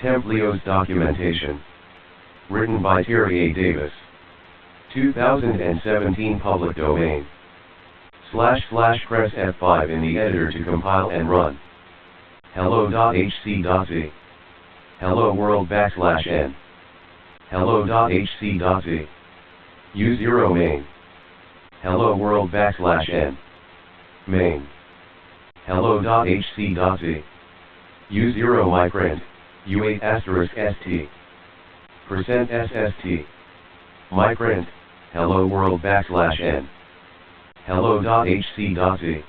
TempleOS documentation. Written by Terry A. Davis. 2017 public domain. / press F5 in the editor to compile and run. Hello.hc.z. Hello world \n. Hello.hc.z. U0 main. Hello world \n. Main. Hello.hc.z. U0 myprint. U8 *st. %SST. Myprint. Hello world \n. Hello.hc.z.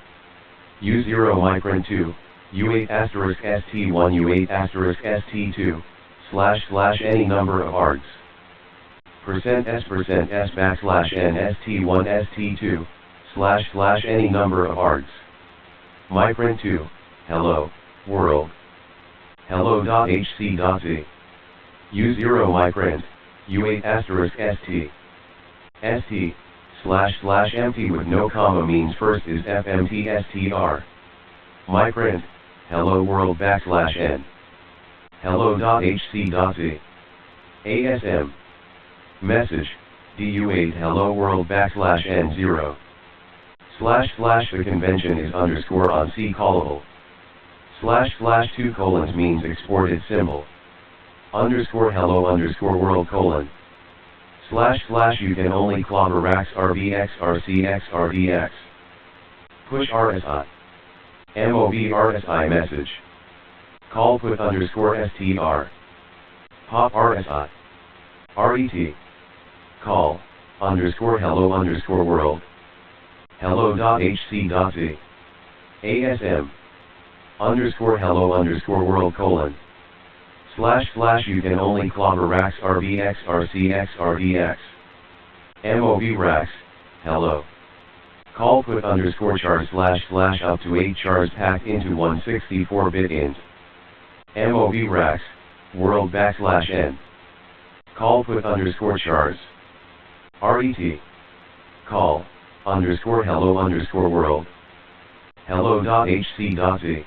U0 myprint 2. U8 *st1 U8 *st2 / any number of args. %s \n st1 st2 / any number of args. Myprint 2. Hello world. Hello.hc.z. U0 myprint. U8 *st. st / empty with no comma means first is fmtstr. Myprint. Hello world \n. Hello.hc.z. ASM. Message. DU8 hello world \n0. / the convention is _ on C callable. / 2 colons means exported symbol. Hello world : / you can only clobber rax rbx rcx rdx. Push rsi. Mov rsi message. Call put _str. Pop rsi. Ret. Call hello world. Hello.hc.z. ASM. Hello world : / you can only clobber rax rbx rcx rdx. Mov rax. Hello. Call put _chars / up to 8 chars packed into 164-bit int. Mov rax. World \n. Call put _chars. Ret. Call hello world. Hello.hc.z.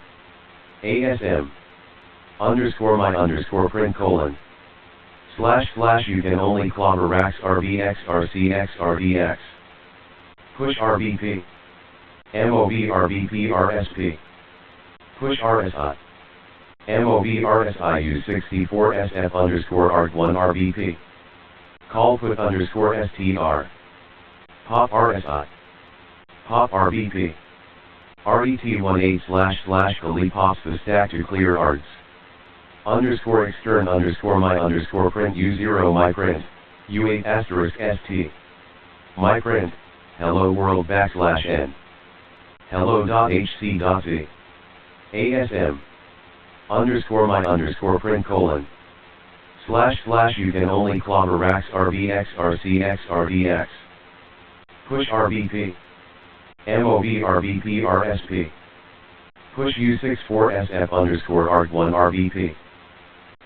ASM. my print : / you can only clobber rax rbx rcx rdx. Push rbp. Mov rbp rsp. Push rsi. Mov rsi U64sf _arg1 rbp. Call put _str. Pop rsi. Pop rbp. Ret18 / Kali pops the stack to clear args. Extern my print U0 myprint. U8 *st. Myprint. Hello world \n. Hello.hc.z. ASM. my print : / you can only clobber rax rbx rcx rdx. Push rbp. Mov rbp rsp. Push U64sf _arg1 rbp.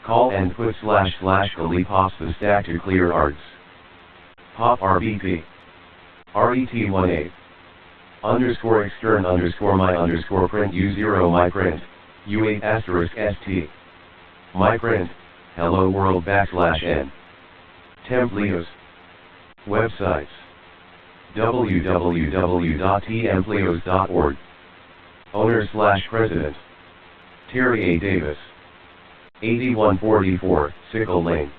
Call and put / Kali pops the stack to clear args. Pop rbp. Ret18 extern my print U0 myprint. U8 *st. Myprint. Hello world \n. TempleOS. Websites. www.templeos.org. Owner / President. Terry A. Davis. 8144, Sickle Lane.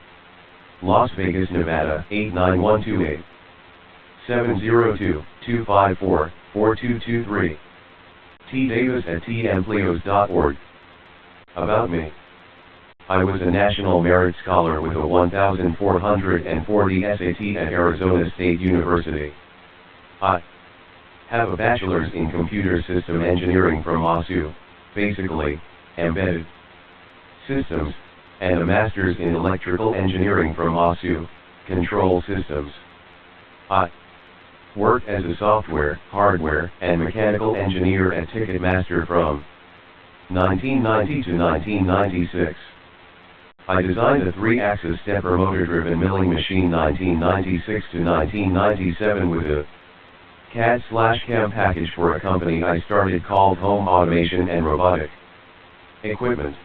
Las Vegas, Nevada, 89128. 702-254-4223. tdavis@templeos.org. About me. I was a National Merit Scholar with a 1,440 SAT at Arizona State University. I have a bachelor's in computer system engineering from ASU, basically, embedded systems, and a master's in electrical engineering from ASU, control systems. I worked as a software, hardware, and mechanical engineer at Ticketmaster from 1990 to 1996. I designed a 3-axis stepper motor-driven milling machine 1996 to 1997 with a CAD/CAM package for a company I started called Home Automation and Robotic Equipment.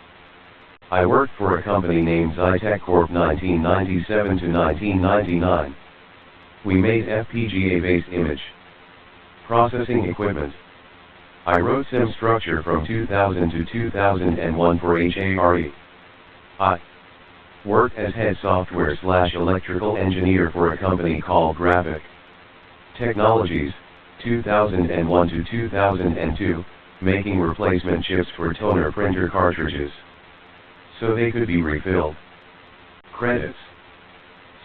I worked for a company named Zytec Corp 1997 to 1999. We made FPGA-based image processing equipment. I wrote SIM structure from 2000 to 2001 for HARE. I worked as head software/electrical engineer for a company called Graphic Technologies, 2001 to 2002, making replacement chips for toner printer cartridges, so they could be refilled. Credits: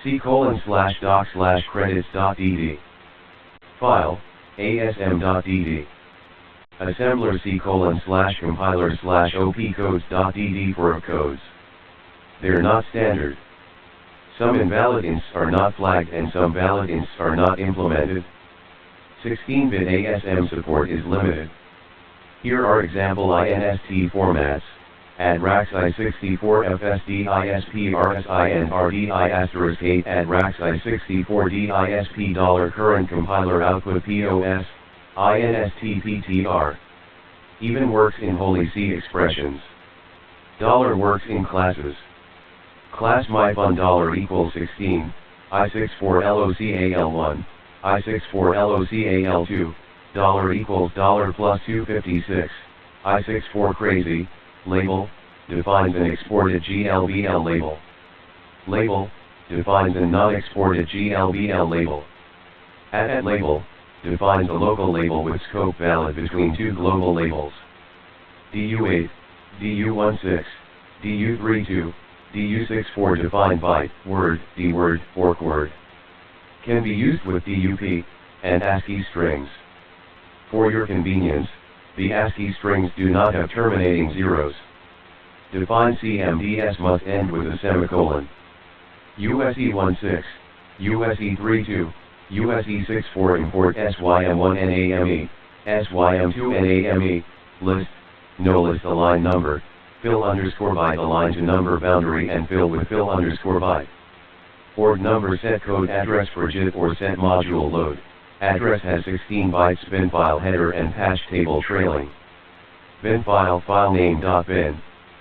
C:/doc/credits.dd. File: asm.dd. Assembler C:/compiler/opcodes.dd for opcodes. They're not standard. Some invalid ints are not flagged and some valid ints are not implemented. 16-bit ASM support is limited. Here are example INST formats: ADRAX I64 FSD ISP RSI RDI *8 ADRAX I64 DISP $current compiler output POS, INST PTR. Even works in Holy C expressions. $works in classes. Class myFun equals 16, I64 LOCAL1, I64 LOCAL2, equals plus 256, I64 crazy. Label defines an exported GLBL label. Label defines a non-exported GLBL label. At label defines a local label with scope valid between two global labels. DU8, DU16, DU32, DU64 defined byte, word, dword, fork word. Can be used with DUP and ASCII strings. For your convenience, the ASCII strings do not have terminating zeros. Define CMDS must end with a semicolon. USE16, USE32, USE64 import SYM1NAME, SYM2NAME, list, no list align number, fill underscore byte align to number boundary and fill with fill underscore byte. Port number set code address for JIT or set module load. Address has 16 bytes bin file header and patch table trailing. Bin file filename.bin,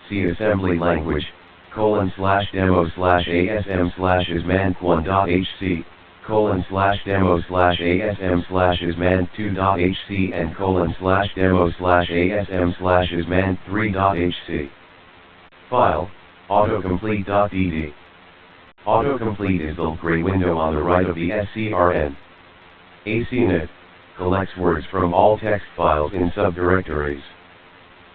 C assembly language, :demo/asm/isman1.hc, :demo/asm/isman2.hc and :demo/asm/isman3.hc. File, autocomplete.dd. Autocomplete is the gray window on the right of the SCRN. ACINIT collects words from all text files in subdirectories.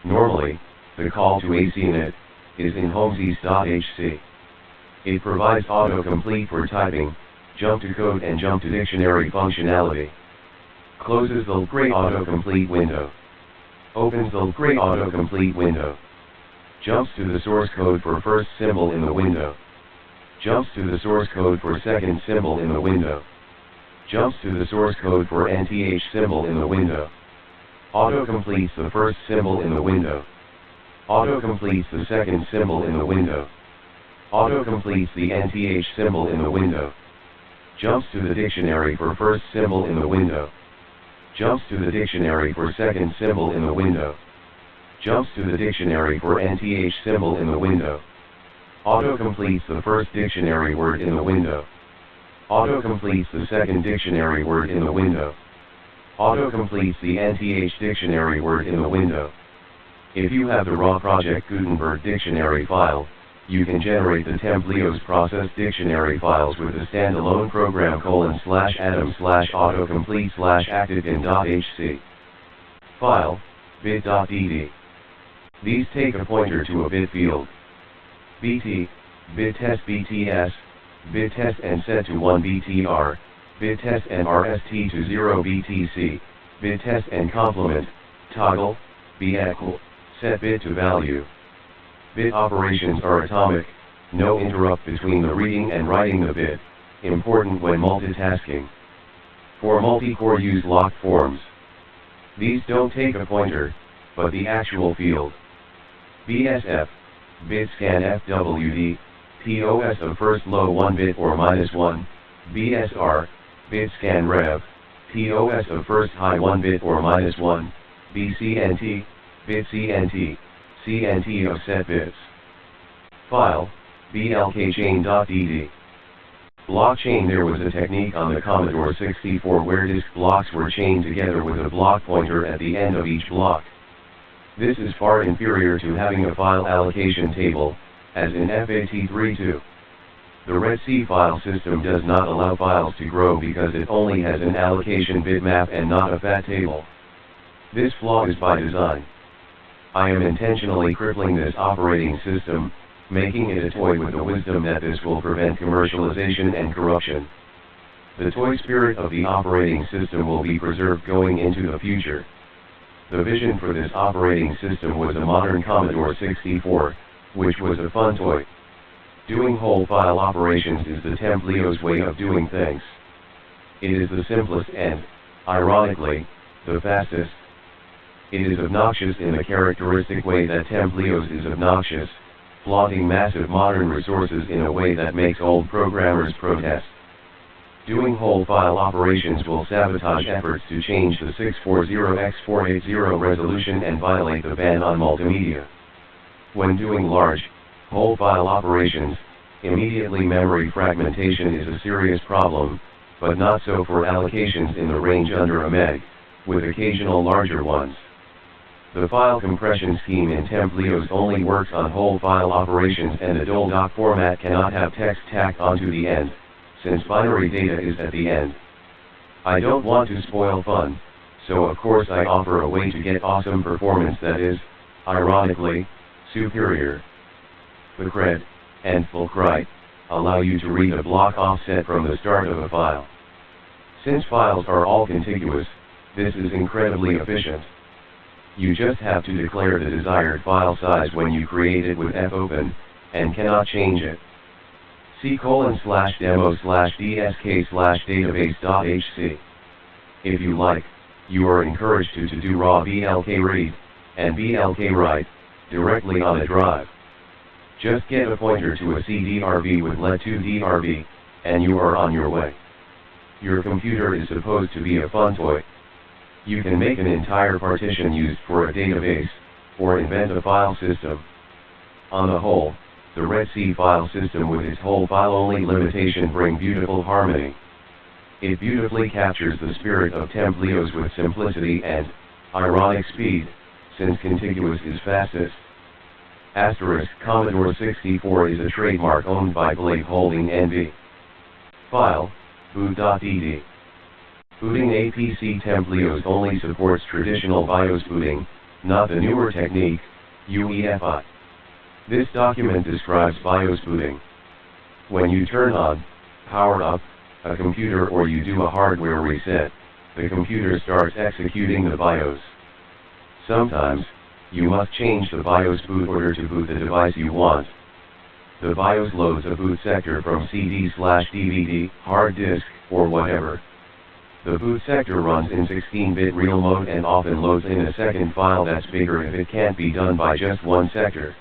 Normally, the call to ACINIT is in homesys.hc. It provides autocomplete for typing, jump to code and jump to dictionary functionality. Closes the gray autocomplete window. Opens the gray autocomplete window. Jumps to the source code for first symbol in the window. Jumps to the source code for second symbol in the window. Jumps to the source code for NTH symbol in the window. Autocompletes the first symbol in the window. Autocompletes the second symbol in the window. Autocompletes the NTH symbol in the window. Jumps to the dictionary for first symbol in the window. Jumps to the dictionary for second symbol in the window. Jumps to the dictionary for NTH symbol in the window. Autocompletes the first dictionary word in the window. Autocompletes the second dictionary word in the window. Autocompletes the NTH dictionary word in the window. If you have the raw Project Gutenberg dictionary file, you can generate the TempleOS process dictionary files with a standalone program :atom/autocomplete/activin.hc. File, bit.dd. These take a pointer to a bit field. BT, bittest BTS, bittest and set to 1 BTR, bittest and RST to 0 BTC, bittest and complement, toggle, BEQUAL, set bit to value. Bit operations are atomic, no interrupt between the reading and writing the bit, important when multitasking. For multi-core use locked forms. These don't take a pointer, but the actual field. BSF, bitscan FWD, POS of first low 1 bit or -1, BSR, bitscan rev, POS of first high 1 bit or -1, BCNT, bitCNT, CNT of set bits. File, blkchain.dd. Blockchain. There was a technique on the Commodore 64 where disk blocks were chained together with a block pointer at the end of each block. This is far inferior to having a file allocation table, as in FAT32. The REDC file system does not allow files to grow because it only has an allocation bitmap and not a FAT table. This flaw is by design. I am intentionally crippling this operating system, making it a toy with the wisdom that this will prevent commercialization and corruption. The toy spirit of the operating system will be preserved going into the future. The vision for this operating system was a modern Commodore 64, which was a fun toy. Doing whole file operations is the TempleOS way of doing things. It is the simplest and, ironically, the fastest. It is obnoxious in the characteristic way that TempleOS is obnoxious, flaunting massive modern resources in a way that makes old programmers protest. Doing whole file operations will sabotage efforts to change the 640x480 resolution and violate the ban on multimedia. When doing large, whole file operations, immediately memory fragmentation is a serious problem, but not so for allocations in the range under a meg, with occasional larger ones. The file compression scheme in TempleOS only works on whole file operations, and the DOL-doc format cannot have text tacked onto the end, since binary data is at the end. I don't want to spoil fun, so of course I offer a way to get awesome performance that is, ironically, superior. FCRED and FCRED allow you to read a block offset from the start of a file. Since files are all contiguous, this is incredibly efficient. You just have to declare the desired file size when you create it with fopen, and cannot change it. C:/demo/dsk/database.hc. If you like, you are encouraged to do raw blk read and blk write directly on a drive. Just get a pointer to a CDRV with let2DRV, and you are on your way. Your computer is supposed to be a fun toy. You can make an entire partition used for a database, or invent a file system. On the whole, the REDC file system with its whole file-only limitation bring beautiful harmony. It beautifully captures the spirit of TempleOS with simplicity and, ironic speed, since contiguous is fastest. Commodore 64 is a trademark owned by Blade Holding NV. File, boot.dd. Booting a PC. TempleOS only supports traditional BIOS booting, not the newer technique, UEFI. This document describes BIOS booting. When you turn on, power up, a computer or you do a hardware reset, the computer starts executing the BIOS. Sometimes, you must change the BIOS boot order to boot the device you want. The BIOS loads a boot sector from CD/DVD, hard disk, or whatever. The boot sector runs in 16-bit real mode and often loads in a second file that's bigger if it can't be done by just one sector.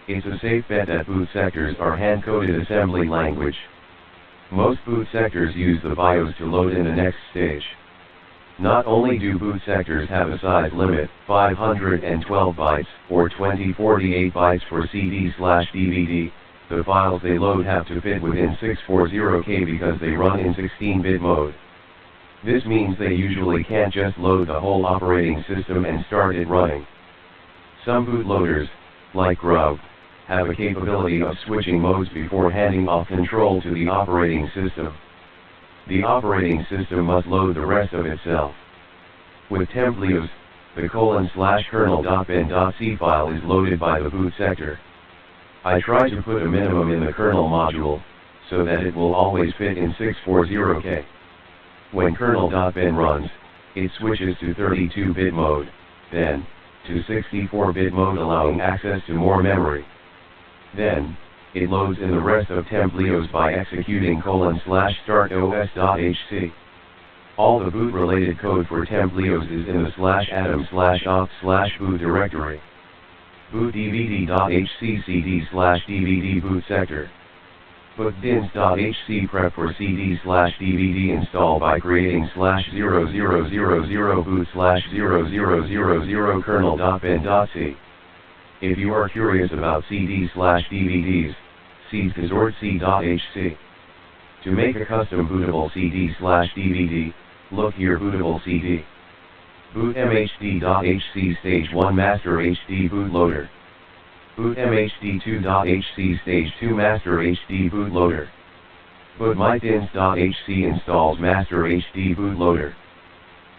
It's a safe bet that boot sectors are hand-coded assembly language. Most boot sectors use the BIOS to load in the next stage. Not only do boot sectors have a size limit, 512 bytes, or 2048 bytes for CD/DVD, the files they load have to fit within 640K because they run in 16-bit mode. This means they usually can't just load the whole operating system and start it running. Some bootloaders, like Grub, have a capability of switching modes before handing off control to the operating system. The operating system must load the rest of itself. With TempleOS, the :/kernel.bin.c file is loaded by the boot sector. I try to put a minimum in the kernel module, so that it will always fit in 640K. When kernel.bin runs, it switches to 32-bit mode, then, to 64-bit mode allowing access to more memory. Then, it loads in the rest of TempleOS by executing :/startos.hc. All the boot-related code for TempleOS is in the /atom/opt/boot directory. bootdvd.hc cd/dvd boot sector. bootdins.hc prep for CD/DVD install by creating /0000 boot/0000 kernel.bin.c. If you are curious about CDs/DVDs, see consortc.hc. To make a custom bootable CD/DVD, look here bootable CD. Boot mhd.hc Stage 1 Master HD Bootloader. Boot mhd2.hc Stage 2 Master HD Bootloader. Boot mytins.hc installs Master HD Bootloader.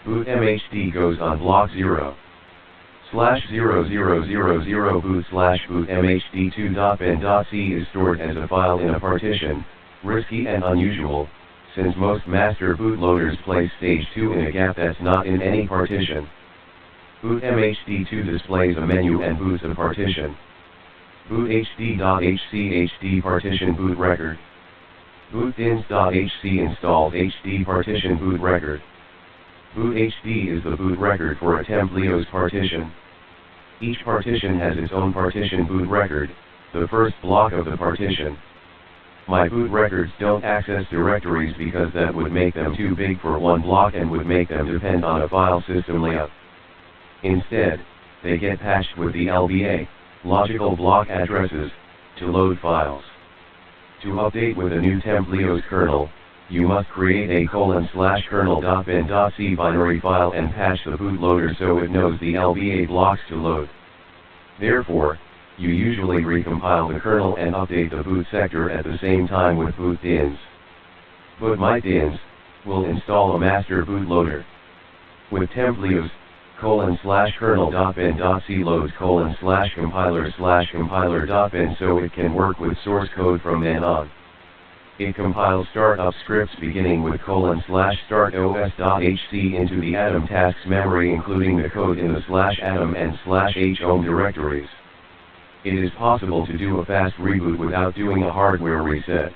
Boot mhd goes on block 0. /0000 boot mhd2.bin.c is stored as a file in a partition, risky and unusual, since most master bootloaders place stage 2 in a gap that's not in any partition. Boot mhd2 displays a menu and boots a partition. Boot hd.hc HD partition boot record. Boot dins.hc installs HD partition boot record. Boot HD is the boot record for a TempleOS partition. Each partition has its own partition boot record, the first block of the partition. My boot records don't access directories because that would make them too big for one block and would make them depend on a file system layout. Instead, they get patched with the LBA, logical block addresses, to load files. To update with a new TempleOS kernel, you must create a :/kernel.bin.c binary file and patch the bootloader so it knows the LBA blocks to load. Therefore, you usually recompile the kernel and update the boot sector at the same time with boot dins. Boot mytins will install a master bootloader. With TempleOS, :/kernel.bin.c loads :/compiler/compiler.bin so it can work with source code from then on. It compiles startup scripts beginning with :/startos.hc into the Atom tasks memory including the code in the /atom and /home directories. It is possible to do a fast reboot without doing a hardware reset.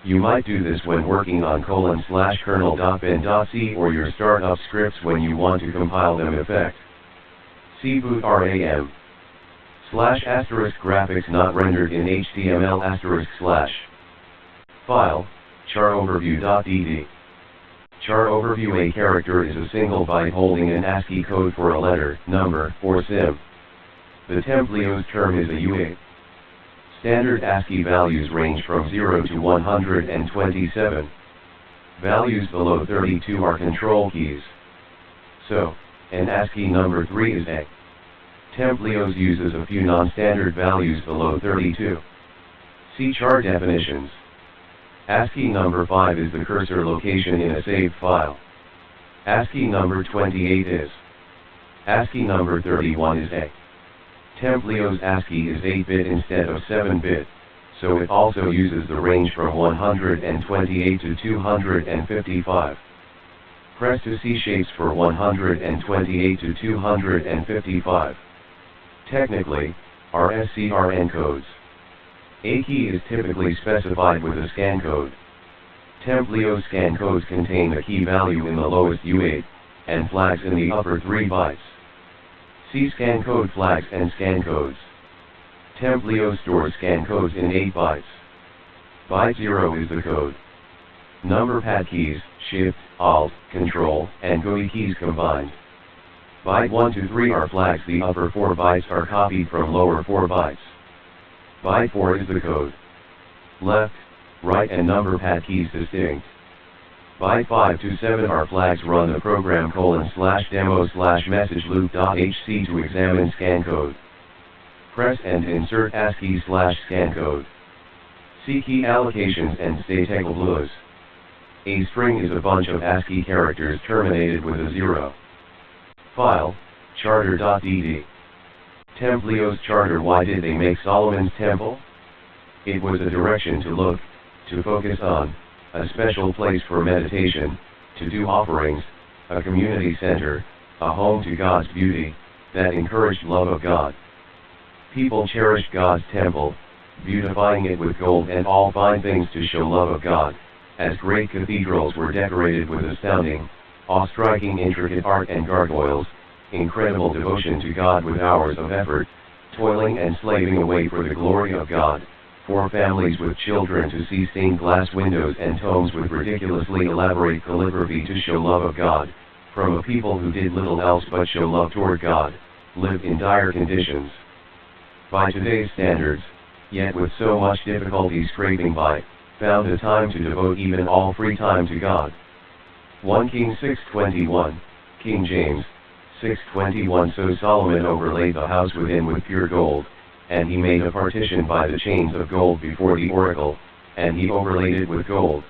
You might do this when working on :/kernel.bin.c or your startup scripts when you want to compile them effect. See boot RAM. / graphics not rendered in HTML */ File, charoverview.dd. Char overview. A character is a single byte holding an ASCII code for a letter, number, or sim. The TempleOS term is a UA. Standard ASCII values range from 0 to 127. Values below 32 are control keys. So, an ASCII number 3 is A. TempleOS uses a few non-standard values below 32. See char definitions. ASCII number 5 is the cursor location in a saved file. ASCII number 28 is. ASCII number 31 is A. TempleOS ASCII is 8-bit instead of 7-bit, so it also uses the range from 128 to 255. Press to see shapes for 128 to 255. Technically, are SCRN codes. A key is typically specified with a scan code. TempleOS scan codes contain a key value in the lowest U8, and flags in the upper 3 bytes. See scan code flags and scan codes. TempleOS stores scan codes in 8 bytes. Byte 0 is the code. Number pad keys, Shift, Alt, Control, and GUI keys combined. Byte 1 to 3 are flags. The upper 4 bytes are copied from lower 4 bytes. Byte 4 is the code. Left, right and number pad keys distinct. Byte 5 to 7 are flags. Run the program :/demo/message loop.hc to examine scan code. Press and insert ASCII/scan code. See key allocations and state TempleOS. A string is a bunch of ASCII characters terminated with a 0. File, charter.dd. TempleOS charter. Why did they make Solomon's temple? It was a direction to look, to focus on, a special place for meditation, to do offerings, a community center, a home to God's beauty, that encouraged love of God. People cherished God's temple, beautifying it with gold and all fine things to show love of God, as great cathedrals were decorated with astounding, awe-striking intricate art and gargoyles, incredible devotion to God with hours of effort, toiling and slaving away for the glory of God, for families with children to see stained glass windows and tomes with ridiculously elaborate calligraphy to show love of God, from a people who did little else but show love toward God, lived in dire conditions. by today's standards, yet with so much difficulty scraping by, found a time to devote even all free time to God. 1 Kings 6:21, King James, 6:21. So Solomon overlaid the house within with pure gold, and he made a partition by the chains of gold before the oracle, and he overlaid it with gold.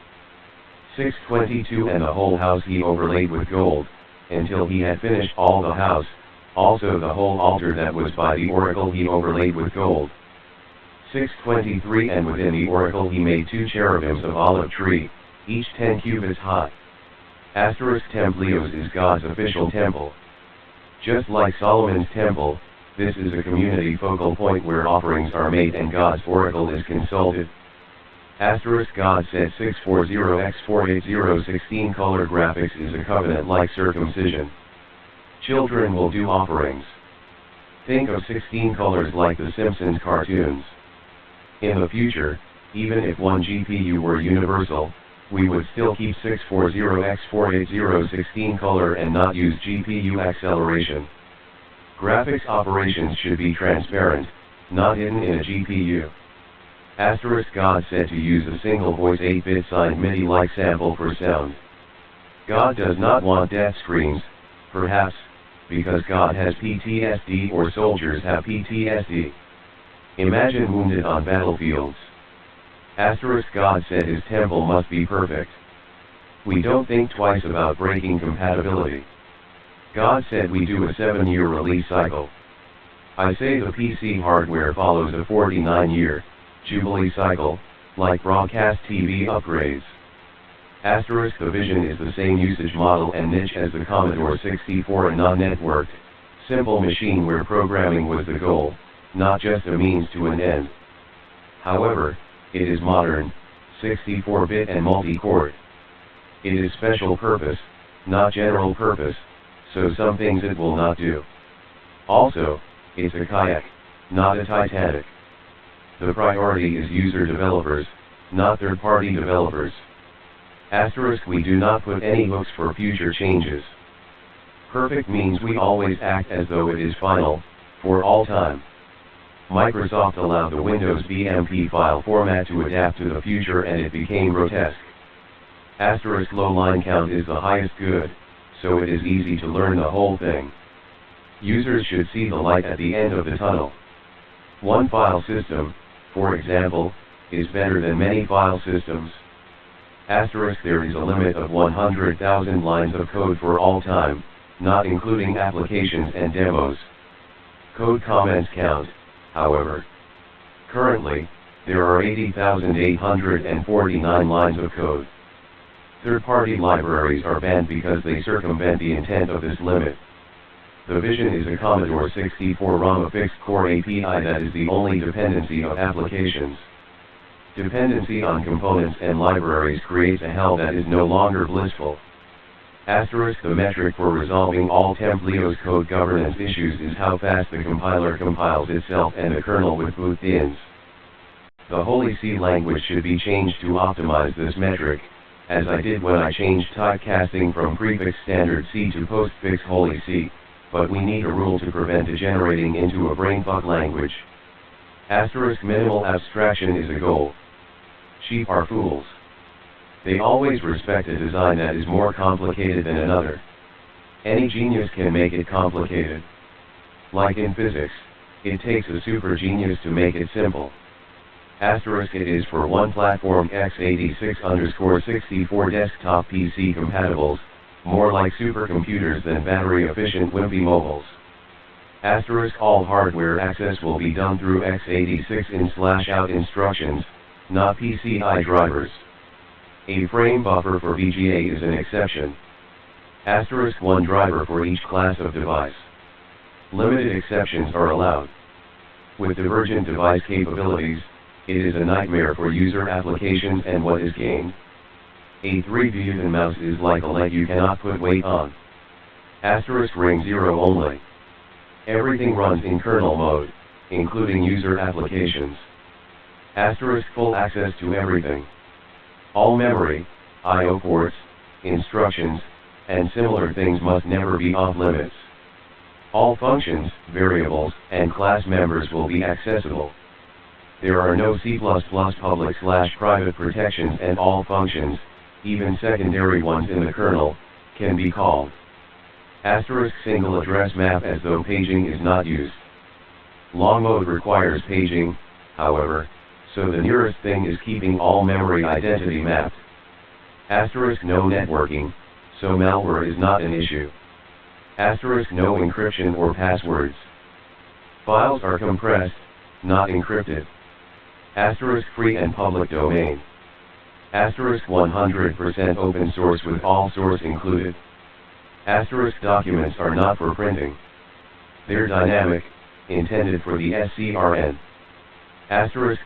6:22. And the whole house he overlaid with gold, until he had finished all the house, also the whole altar that was by the oracle he overlaid with gold. 6:23. And within the oracle he made 2 cherubims of olive tree, each 10 cubits high. TempleOS is God's official temple. Just like Solomon's temple, this is a community focal point where offerings are made and God's oracle is consulted. God said 640x48016 color graphics is a covenant like circumcision. Children will do offerings. Think of 16 colors like the Simpsons cartoons. In the future, even if one GPU were universal, we would still keep 640x48016 color and not use GPU acceleration. Graphics operations should be transparent, not hidden in a GPU. God said to use a single voice 8-bit signed MIDI-like sample for sound. God does not want death screams, perhaps, because God has PTSD or soldiers have PTSD. Imagine wounded on battlefields. God said his temple must be perfect. We don't think twice about breaking compatibility. God said we do a 7-year release cycle. I say the PC hardware follows a 49-year Jubilee cycle, like broadcast TV upgrades. The vision is the same usage model and niche as the Commodore 64, a non-networked, simple machine where programming was the goal, not just a means to an end. However, it is modern, 64-bit and multi-core. It is special purpose, not general purpose, so some things it will not do. Also, it's a kayak, not a Titanic. The priority is user developers, not third-party developers. We do not put any hooks for future changes. Perfect means we always act as though it is final, for all time. Microsoft allowed the Windows BMP file format to adapt to the future and it became grotesque. Low line count is the highest good, so it is easy to learn the whole thing. Users should see the light at the end of the tunnel. One file system, for example, is better than many file systems. There is a limit of 100,000 lines of code for all time, not including applications and demos. Code comments count, however. Currently, there are 80,849 lines of code. Third-party libraries are banned because they circumvent the intent of this limit. The vision is a Commodore 64 ROM, a fixed core API that is the only dependency of applications. Dependency on components and libraries creates a hell that is no longer blissful. The metric for resolving all TempleOS code governance issues is how fast the compiler compiles itself and the kernel with boot-ins. The Holy C language should be changed to optimize this metric, as I did when I changed typecasting from prefix standard C to postfix Holy C, but we need a rule to prevent degenerating into a brainfuck language. Minimal abstraction is a goal. Sheep are fools. They always respect a design that is more complicated than another. Any genius can make it complicated. Like in physics, it takes a super genius to make it simple. It is for one platform x86_64 desktop PC compatibles, more like supercomputers than battery-efficient wimpy mobiles. All hardware access will be done through x86 in/out instructions, not PCI drivers. A frame buffer for VGA is an exception. One driver for each class of device. Limited exceptions are allowed. With divergent device capabilities, it is a nightmare for user applications and what is gained. A 3-button mouse is like a leg you cannot put weight on. Ring 0 only. Everything runs in kernel mode, including user applications. Full access to everything. All memory, I/O ports, instructions, and similar things must never be off limits. All functions, variables, and class members will be accessible. There are no C++ public/private protections, and all functions, even secondary ones in the kernel, can be called. Single address map as though paging is not used. Long mode requires paging, however, so the nearest thing is keeping all memory identity mapped. No networking, so malware is not an issue. No encryption or passwords. Files are compressed, not encrypted. Free and public domain. 100% open source with all source included. Documents are not for printing. They're dynamic, intended for the SCRN.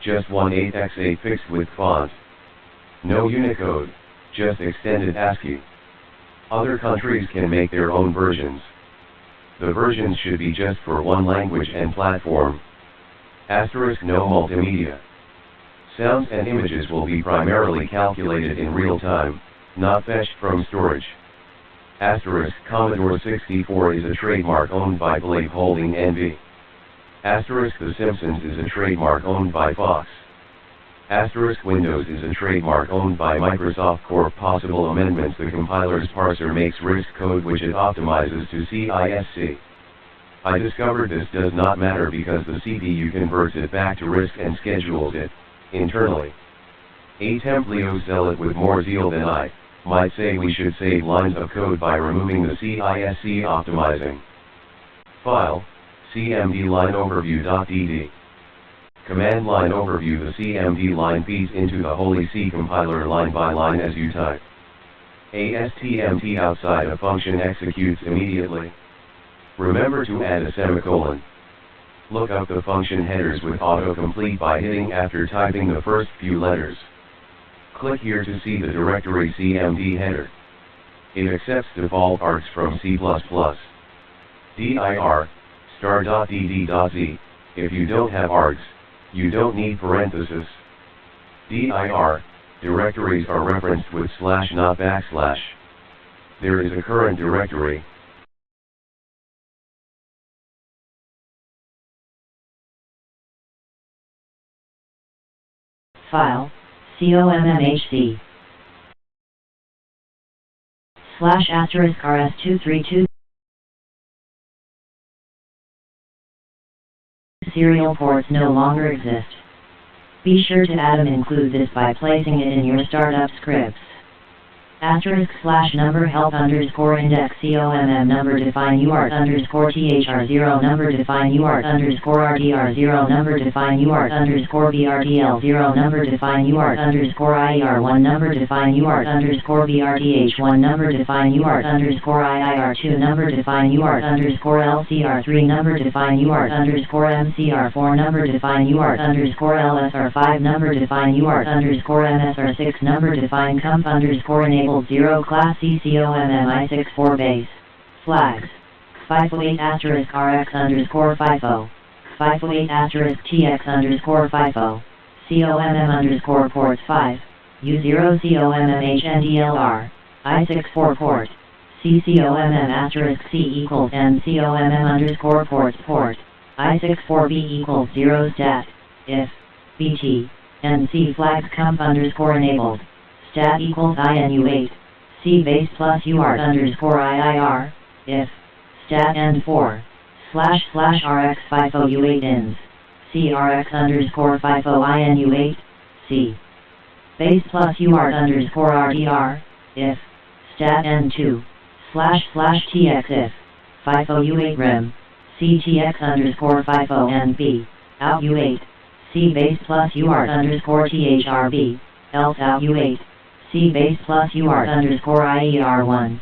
Just 18x8 fixed with font. No Unicode, just extended ASCII. Other countries can make their own versions. The versions should be just for one language and platform. No multimedia. Sounds and images will be primarily calculated in real time, not fetched from storage. Commodore 64 is a trademark owned by Blade Holding NV. The Simpsons is a trademark owned by Fox. Windows is a trademark owned by Microsoft Corp. Possible amendments: the compiler's parser makes RISC code which it optimizes to CISC. I discovered this does not matter because the CPU converts it back to RISC and schedules it internally. A TempleOS zealot with more zeal than I might say we should save lines of code by removing the CISC optimizing. File, cmd line overview.dd. Command line overview. The cmd line feeds into the Holy C compiler line by line as you type. ASTMT outside a function executes immediately. Remember to add a semicolon. Look up the function headers with autocomplete by hitting after typing the first few letters. Click here to see the directory cmd header. It accepts default args from C++. dir, star.dd.z. If you don't have args, you don't need parenthesis. dir, directories are referenced with / not \. There is a current directory. File, COMMHC /*RS232 serial ports no longer exist. Be sure to include this by placing it in your startup scripts. * number help _ index comm number define uart _ thr0 number define uart _ rdr0 number define uart _ brtl0 number define uart _ ier1 number define uart _ brth1 number define uart _ iir2 number define uart _ lcr3 number define uart _ mcr4 number define uart _ lsr5 number define uart _ msr6 number define comp _ enable 0 class CCOMMI64 base. Flags. 508 *RX _FIFO. 508 *TX _FIFO. COMM _ports 5. U0 COMMHNDLR. I64 port. CCOMM *C equals N COMM _ports port. I64B equals 0 stat. If BT NC flags comp enabled. Stat equals INU8. C base plus UART _IIR, if, stat N4, // RX FIFO U8 ins, C RX _FIFO INU8, C. Base plus UART _RDR, if, stat N2, // TX if, FIFO U8 rem, C TX _FIFO NB, out U8, C base plus UART _THRB, else out U8. C base plus UART _IER1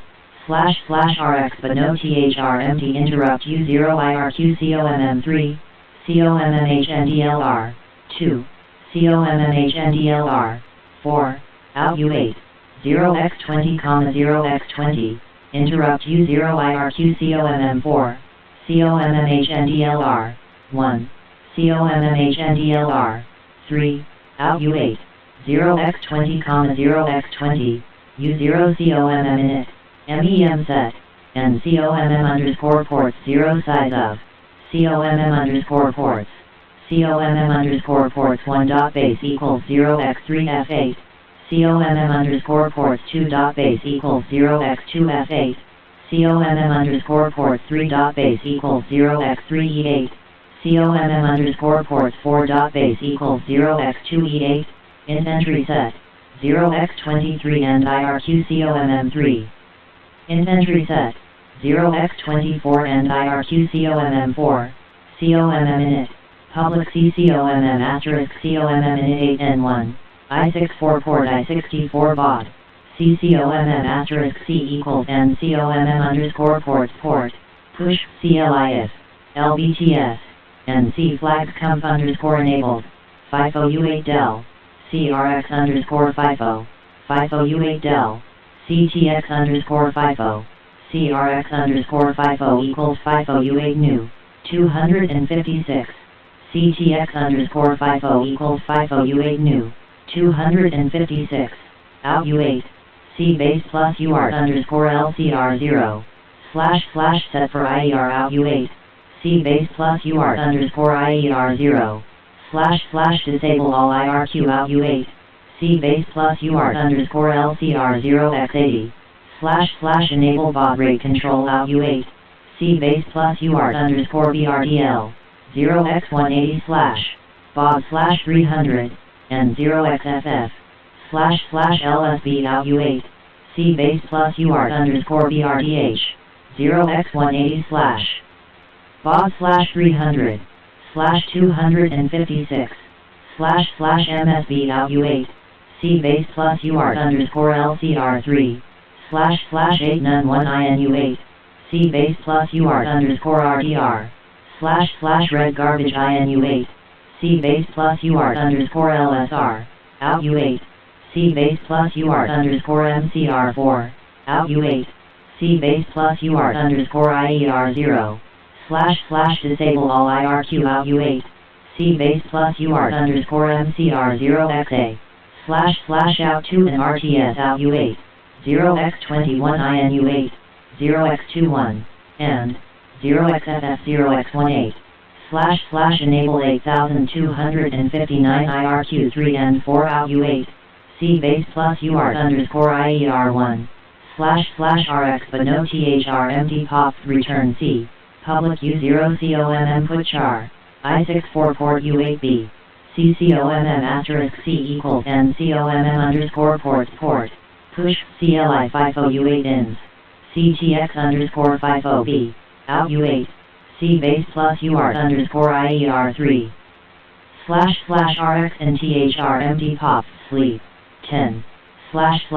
// RX but no THR empty interrupt U0 IRQ COMM3 COMMHNDLR 2 COMMHNDLR 4 out U8 0x20, 0x20 interrupt U0 IRQ COMM4 COMMHNDLR 1 COMMHNDLR 3 out U8 0x20, 0x20, U0 COMM init, MEM set, and COMM underscore ports 0 size of, COMM underscore ports, COMM underscore ports 1 dot base equals 0x3f8, COMM underscore ports 2 dot base equals 0x2f8, COMM underscore ports 3 dot base equals 0x3e8, COMM underscore ports 4 dot base equals 0x2e8, int entry set, 0x23 and IRQ COMM3. Int entry set, 0x24 and IRQ COMM4, COMM init, public C COMM asterisk COMM init 8N1, I64 port I64 baud, C COMM asterisk C equals N COMM underscore ports port, push CLI if, LBTS, and C flags comp underscore enabled, FIFO U8 del, CRX underscore FIFO, FIFO U8 del, CTX underscore FIFO, CRX underscore FIFO equals FIFO U8 new, 256, CTX underscore FIFO equals FIFO U8 new, 256, out U8, C base plus UART underscore LCR0, / set for IER out U8, C base plus UART underscore IER0, / disable all IRQ out U8, C base plus UART underscore LCR0x80, / enable baud rate control out U8, C base plus UART underscore BRDL, 0x180 / baud / 300, and 0xFF, / LSB out U8, C base plus UART underscore BRDH, 0x180 / baud / 300, / 256, / MSB out U8, C base plus UART underscore LCR3, / 8 none 1 INU8, C base plus UART underscore RDR, / red garbage INU8, C base plus UART underscore LSR, out U8, C base plus UART underscore MCR4, out U8, C base plus UART underscore IER0, / disable all IRQ out U8, C base plus UART underscore MCR0XA, / out 2 and RTS out U8, 0x21 INU8, 0x21, and 0xFF0x18, / enable 8259 IRQ3 and 4 out U8, C base plus UART underscore IER1, / RX but no THR empty pop return C, public U0 COMM put char, I64 port U8B, C COMM asterisk C equals N COMM underscore ports port, push CLI FIFO U8 ins, CTX underscore FIFO B, out U8, C base plus UART underscore IER3, / RX and THR empty pop sleep, 10, /